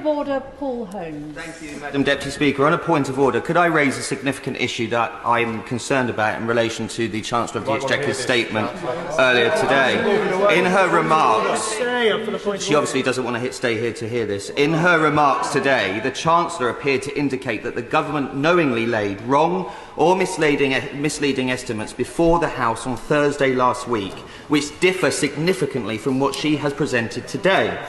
of order, Paul Holmes. Thank you, Madam Deputy Speaker. On a point of order, could I raise a significant issue that I'm concerned about in relation to the Chancellor of the Exchequer's statement earlier today? In her remarks, she obviously doesn't want to stay here to hear this. In her remarks today, the Chancellor appeared to indicate that the government knowingly laid wrong or misleading estimates before the House on Thursday last week, which differ significantly from what she has presented today.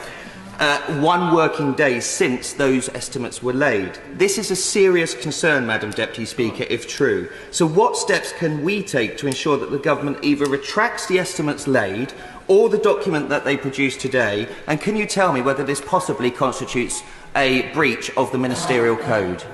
1 working day since those estimates were laid. This is a serious concern, Madam Deputy Speaker, if true. So what steps can we take to ensure that the government either retracts the estimates laid or the document that they produced today? And can you tell me whether this possibly constitutes a breach of the ministerial code?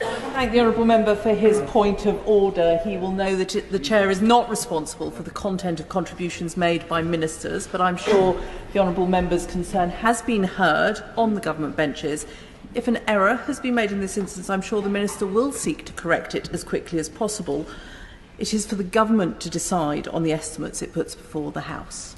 I thank the honourable member for his point of order. He will know that the Chair is not responsible for the content of contributions made by ministers, but I'm sure the honourable member's concern has been heard on the government benches. If an error has been made in this instance, I'm sure the minister will seek to correct it as quickly as possible. It is for the government to decide on the estimates it puts before the House.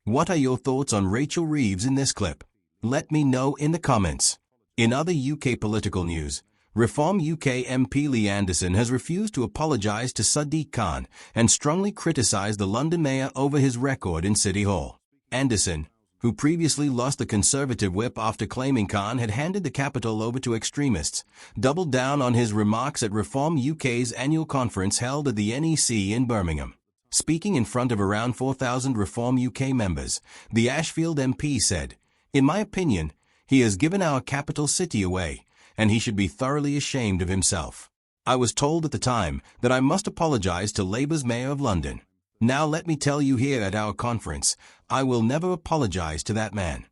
What are your thoughts on Rachel Reeves in this clip? Let me know in the comments. In other UK political news, Reform UK MP Lee Anderson has refused to apologise to Sadiq Khan and strongly criticised the London Mayor over his record in City Hall. Anderson, who previously lost the Conservative whip after claiming Khan had handed the capital over to extremists, doubled down on his remarks at Reform UK's annual conference held at the NEC in Birmingham. Speaking in front of around 4,000 Reform UK members, the Ashfield MP said, "In my opinion, he has given our capital city away, and he should be thoroughly ashamed of himself. I was told at the time that I must apologise to Labour's Mayor of London. Now let me tell you here at our conference, I will never apologise to that man."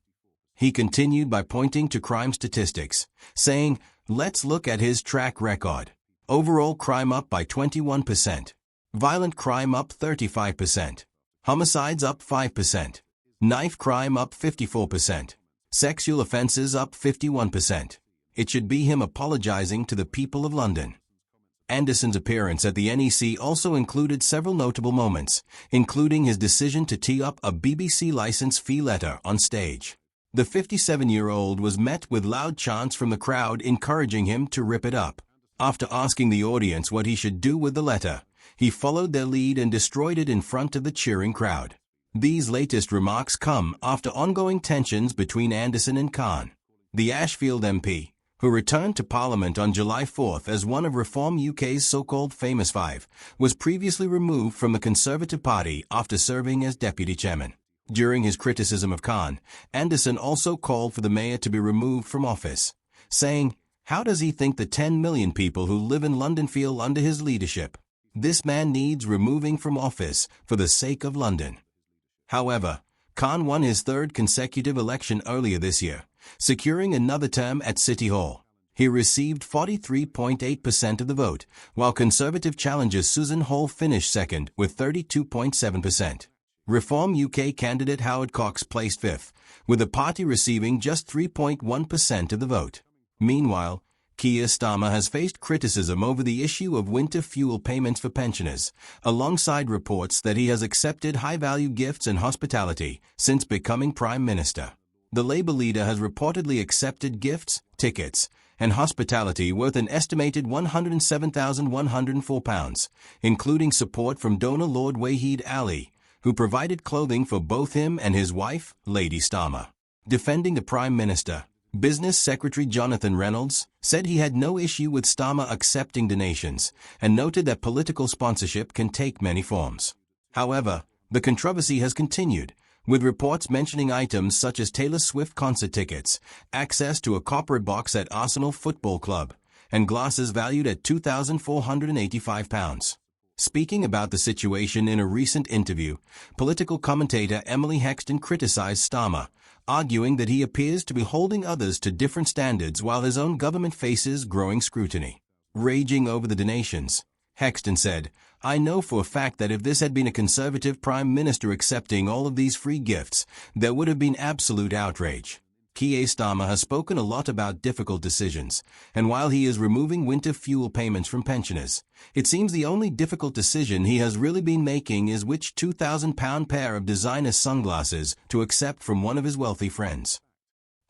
He continued by pointing to crime statistics, saying, "Let's look at his track record. Overall crime up by 21%. Violent crime up 35%. Homicides up 5%. Knife crime up 54%. Sexual offences up 51%. It should be him apologising to the people of London." Anderson's appearance at the NEC also included several notable moments, including his decision to tee up a BBC licence fee letter on stage. The 57-year-old was met with loud chants from the crowd encouraging him to rip it up. After asking the audience what he should do with the letter, he followed their lead and destroyed it in front of the cheering crowd. These latest remarks come after ongoing tensions between Anderson and Khan. The Ashfield MP, who returned to Parliament on July 4th as one of Reform UK's so-called Famous Five, was previously removed from the Conservative Party after serving as deputy chairman. During his criticism of Khan, Anderson also called for the mayor to be removed from office, saying, "How does he think the 10 million people who live in London feel under his leadership? This man needs removing from office for the sake of London." However, Khan won his 3rd consecutive election earlier this year, securing another term at City Hall. He received 43.8% of the vote, while Conservative challenger Susan Hall finished second with 32.7%. Reform UK candidate Howard Cox placed 5th, with the party receiving just 3.1% of the vote. Meanwhile, Keir Starmer has faced criticism over the issue of winter fuel payments for pensioners, alongside reports that he has accepted high-value gifts and hospitality since becoming Prime Minister. The Labour leader has reportedly accepted gifts, tickets, and hospitality worth an estimated £107,104, including support from donor Lord Wahid Ali, who provided clothing for both him and his wife, Lady Starmer. Defending the Prime Minister, Business Secretary Jonathan Reynolds said he had no issue with Starmer accepting donations and noted that political sponsorship can take many forms. However, the controversy has continued, with reports mentioning items such as Taylor Swift concert tickets, access to a corporate box at Arsenal Football Club, and glasses valued at £2,485. Speaking about the situation in a recent interview, political commentator Emily Hexton criticised Starmer, arguing that he appears to be holding others to different standards while his own government faces growing scrutiny. Raging over the donations, Hexton said, "I know for a fact that if this had been a Conservative Prime Minister accepting all of these free gifts, there would have been absolute outrage." Keir Starmer has spoken a lot about difficult decisions, and while he is removing winter fuel payments from pensioners, it seems the only difficult decision he has really been making is which £2,000 pair of designer sunglasses to accept from one of his wealthy friends.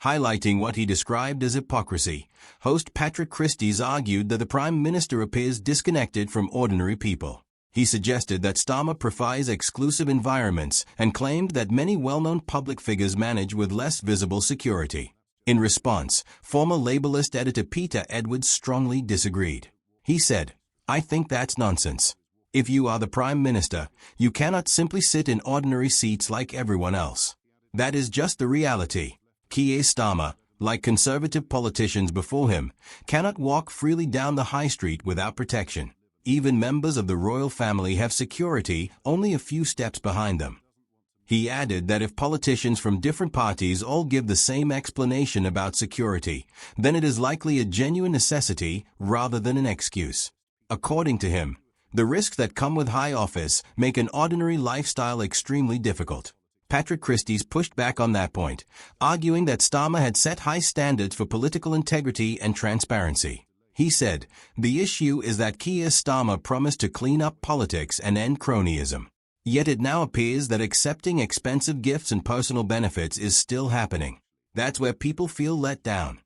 Highlighting what he described as hypocrisy, host Patrick Christys argued that the Prime Minister appears disconnected from ordinary people. He suggested that Starmer prefers exclusive environments and claimed that many well-known public figures manage with less visible security. In response, former Labourist editor Peter Edwards strongly disagreed. He said, "I think that's nonsense. If you are the Prime Minister, you cannot simply sit in ordinary seats like everyone else. That is just the reality. Keir Starmer, like Conservative politicians before him, cannot walk freely down the high street without protection. Even members of the royal family have security only a few steps behind them." He added that if politicians from different parties all give the same explanation about security, then it is likely a genuine necessity rather than an excuse. According to him, the risks that come with high office make an ordinary lifestyle extremely difficult. Patrick Christys pushed back on that point, arguing that Starmer had set high standards for political integrity and transparency. He said, "The issue is that Keir Starmer promised to clean up politics and end cronyism. Yet it now appears that accepting expensive gifts and personal benefits is still happening. That's where people feel let down."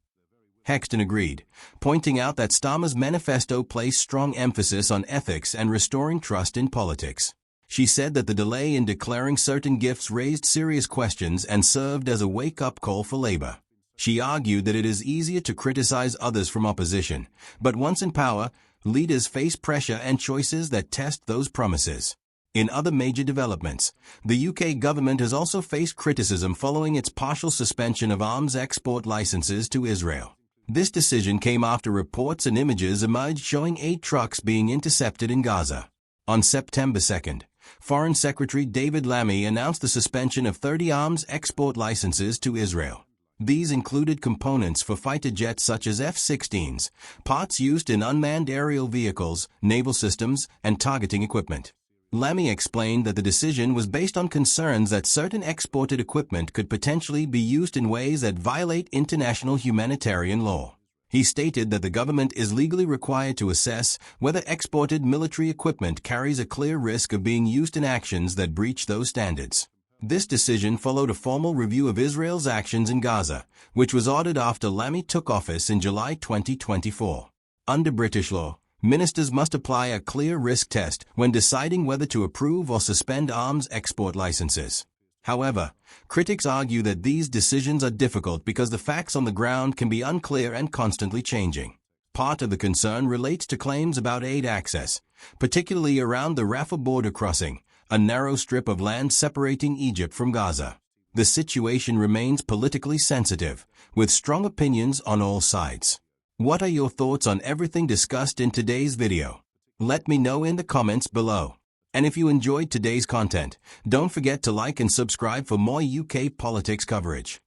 Hexton agreed, pointing out that Starmer's manifesto placed strong emphasis on ethics and restoring trust in politics. She said that the delay in declaring certain gifts raised serious questions and served as a wake-up call for Labour. She argued that it is easier to criticize others from opposition, but once in power, leaders face pressure and choices that test those promises. In other major developments, the UK government has also faced criticism following its partial suspension of arms export licenses to Israel. This decision came after reports and images emerged showing 8 trucks being intercepted in Gaza. On September 2nd, Foreign Secretary David Lammy announced the suspension of 30 arms export licenses to Israel. These included components for fighter jets such as F-16s, parts used in unmanned aerial vehicles, naval systems, and targeting equipment. Lammy explained that the decision was based on concerns that certain exported equipment could potentially be used in ways that violate international humanitarian law. He stated that the government is legally required to assess whether exported military equipment carries a clear risk of being used in actions that breach those standards. This decision followed a formal review of Israel's actions in Gaza, which was ordered after Lammy took office in July 2024. Under British law, ministers must apply a clear risk test when deciding whether to approve or suspend arms export licenses. However, critics argue that these decisions are difficult because the facts on the ground can be unclear and constantly changing. Part of the concern relates to claims about aid access, particularly around the Rafah border crossing, a narrow strip of land separating Egypt from Gaza. The situation remains politically sensitive, with strong opinions on all sides. What are your thoughts on everything discussed in today's video? Let me know in the comments below. And if you enjoyed today's content, don't forget to like and subscribe for more UK politics coverage.